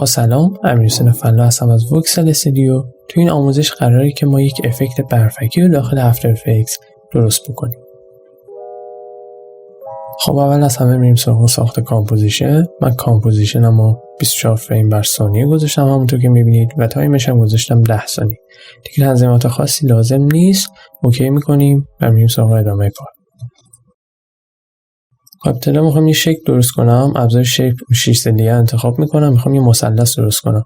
با سلام، امیرحسین فلا هستم از وکسل استودیو. تو این آموزش قراره که ما یک افکت برفکی رو داخل افتر افکتس درست بکنیم. خب اول از همه میریم سراغ ساخت کامپوزیشن. من کامپوزیشنمو 24 فریم بر ثانیه گذاشتم همونطور که میبینید و تایمش هم گذاشتم 10 ثانیه. دیگه تنظیمات خاصی لازم نیست. اوکی میکنیم و میریم سراغ ادامه کار. خب ابتدا میخوام یه شکل درست کنم. ابزار شیپ 6 ضلعی انتخاب میکنم. میخوام یه مثلث درست کنم.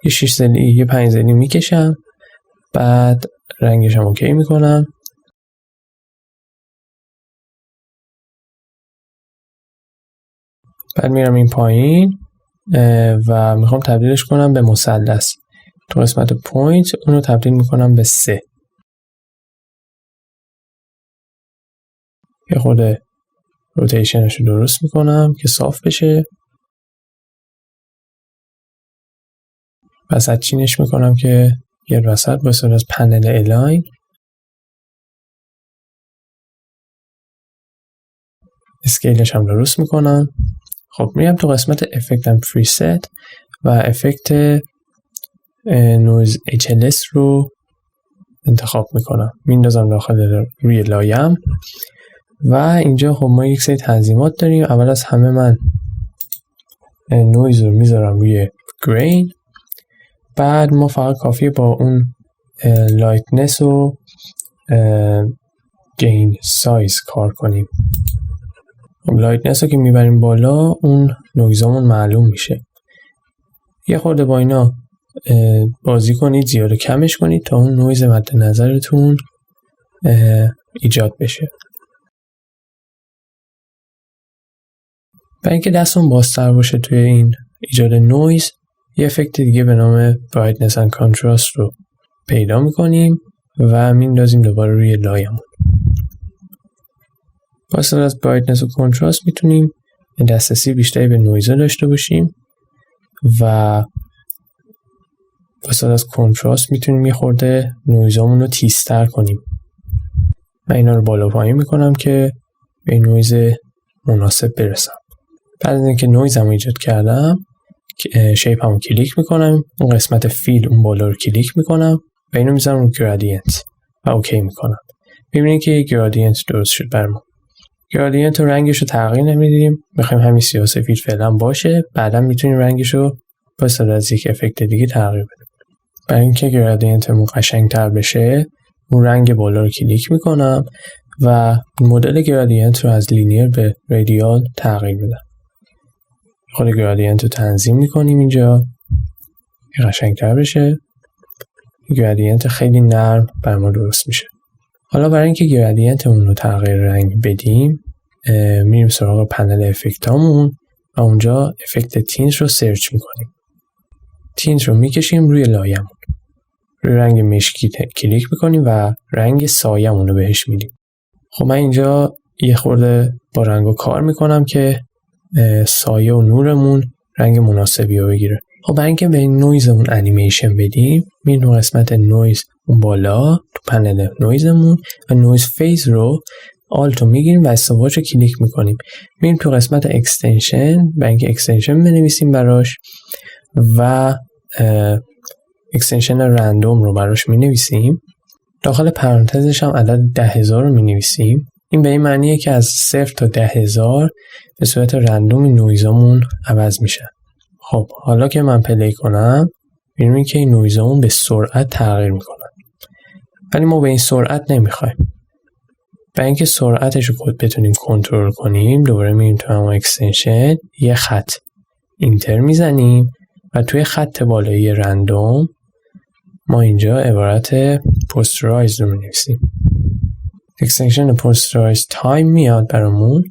یه 6 ضلعی یه 5 ضلعی میکشم. بعد رنگش هم اوکی میکنم. بعد میرم این پایین و میخوام تبدیلش کنم به مثلث. تو قسمت پوینت اونو تبدیل میکنم به 3. یه خورده روتیشنش رو درست میکنم که صاف بشه. وسط چینش میکنم که یه وسط با استفاده از پنل الاین اسکیلش هم درست میکنم. خب میرم تو قسمت افکتم پریست و افکت نویز HLS رو انتخاب میکنم. میندازم داخل روی لایم و اینجا خب ما یک سری تنظیمات داریم. اول از همه من نویز رو میذارم روی گرین. بعد ما فقط کافیه با اون لایتنس و گین سایز کار کنیم. لایتنس رو که میبریم بالا اون نویزامون معلوم میشه. یه خورده با اینا بازی کنید، زیاد و کمش کنید تا اون نویز مد نظرتون ایجاد بشه. برای اینکه دستون بازتر باشه توی این ایجاد نویز، یه افکت دیگه به نام brightness and contrast رو پیدا میکنیم و میندازیم دوباره روی لایمون. با استفاده از brightness و contrast میتونیم دسترسی بیشتری به نویزا داشته باشیم و با استفاده از contrast میتونیم یه خورده نویزامون رو تیزتر کنیم. من اینا رو بالا پایین میکنم که به نویز مناسب برسم. بعد از اینکه نویزمو ایجاد کردم، شیپ همو کلیک میکنم، اون قسمت فیل اون بالا رو کلیک میکنم و اینو میذارم رو گرادینت و اوکی میکنم. ببینید که یه گرادینت درست شد برام. گرادینت رو رنگش رو تغییر نمیدیم. میخوایم همین سیاه سفید فعلا باشه. بعدا میتونیم رنگش رو با استفاده از یک افکت دیگه تغییر بدیم. برای اینکه گرادینتمون قشنگتر بشه، اون رنگ بالا رو کلیک میکنم و مدل گرادینت رو از لینیر به رادیال تغییر میدم. خود گرادینت رو تنظیم میکنیم اینجا که قشنگتر بشه. گرادینت خیلی نرم بر ما درست میشه. حالا برای اینکه گرادینتمون رو تغییر رنگ بدیم، میریم سراغ پنل افکتامون و اونجا افکت تینت رو سرچ میکنیم. تینت رو میکشیم روی لایمون. روی رنگ مشکی کلیک میکنیم و رنگ سایه‌مون رو بهش میدیم. خب من اینجا یه خورده با رنگو کار میکنم که سایه و نورمون رنگ مناسبی رو بگیره. خب برای اینکه به این نویزمون انیمیشن بدیم، میریم قسمت نویز اون بالا تو پنل نویزمون و نویز فیز رو آلت رو میگیریم و استواج رو کلیک میکنیم. میریم تو قسمت اکستنشن، برای اینکه اکستنشن بنویسیم براش و اکستنشن رندوم رو براش مینویسیم. داخل پرانتزش هم عدد 10,000 رو مینویسیم. این به این معنیه که از 0 تا 10,000 به صورت رندوم نویزامون عوض میشه. خب حالا که من پلی کنم، می‌بینیم که این نویزامون به سرعت تغییر میکنن. ولی ما به این سرعت نمیخوایم. برای اینکه سرعتش رو بتونیم کنترل کنیم، دوباره میریم تو همون اکستنشن، یه خط اینتر میزنیم و توی خط بالایی رندوم ما اینجا عبارت پوسترایز رو می‌نویسیم. اکستنشن پوسترایز تایم میاد برامون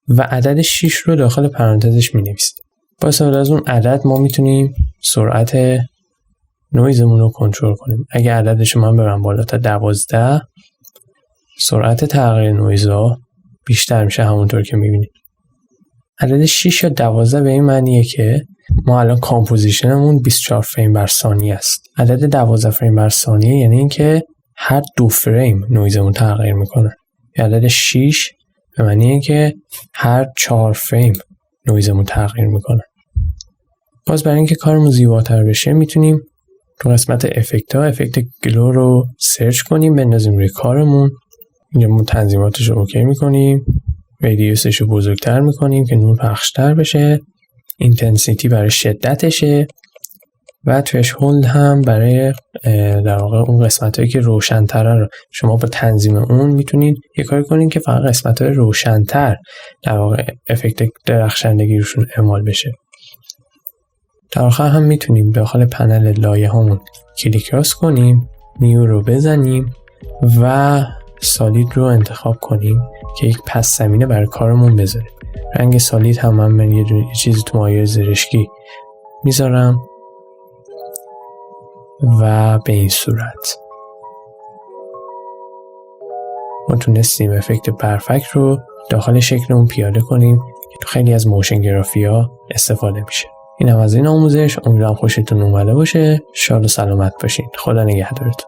و عدد 6 رو داخل پرانتزش می‌نویسیم. با استفاده از اون عدد ما میتونیم سرعت نویزمون رو کنترل کنیم. اگه عددش من برم بالا تا 12، سرعت تغییر نویزها بیشتر میشه همونطور که میبینید. عدد 6 یا 12 به این معنیه که ما الان کامپوزیشنمون 24 فریم بر ثانیه است. عدد 12 فریم بر ثانیه یعنی اینکه هر 2 فریم نویزمون تغییر میکنه. عدد 6 به معنیه که هر 4 فریم نویزمون تغییر میکنه. باز برای اینکه کارمون زیباتر بشه میتونیم تو قسمت افکت گلو رو سرچ کنیم، بندازیم روی کارمون. اینجا ما تنظیماتش رو اوکی میکنیم، ریدیوسش رو بزرگتر میکنیم که نور پخشتر بشه، اینتنسیتی برای شدتشه و ترشهولد هم برای در واقع اون قسمتایی که روشن‌تره رو شما با تنظیم اون میتونید یه کاری کنین که فقط قسمت‌های روشن‌تر در واقع افکت درخشندگی روشون اعمال بشه. در آخر هم میتونیم داخل پنل لایه هامون کلیک راست کنیم، نیو رو بزنیم و سالید رو انتخاب کنیم که یک پس زمینه برای کارمون بذاریم. رنگ سالید هم من یه چیزی تو مایه زرشکی میذارم و به این صورت ما تونستیم افکت پرفکت رو داخل شکل اون پیاده کنیم که تو خیلی از موشن گرافی ها استفاده میشه. این هم از این آموزش. امیدوارم خوشتون اومده باشه. شاد و سلامت باشین. خدا نگهدارتون.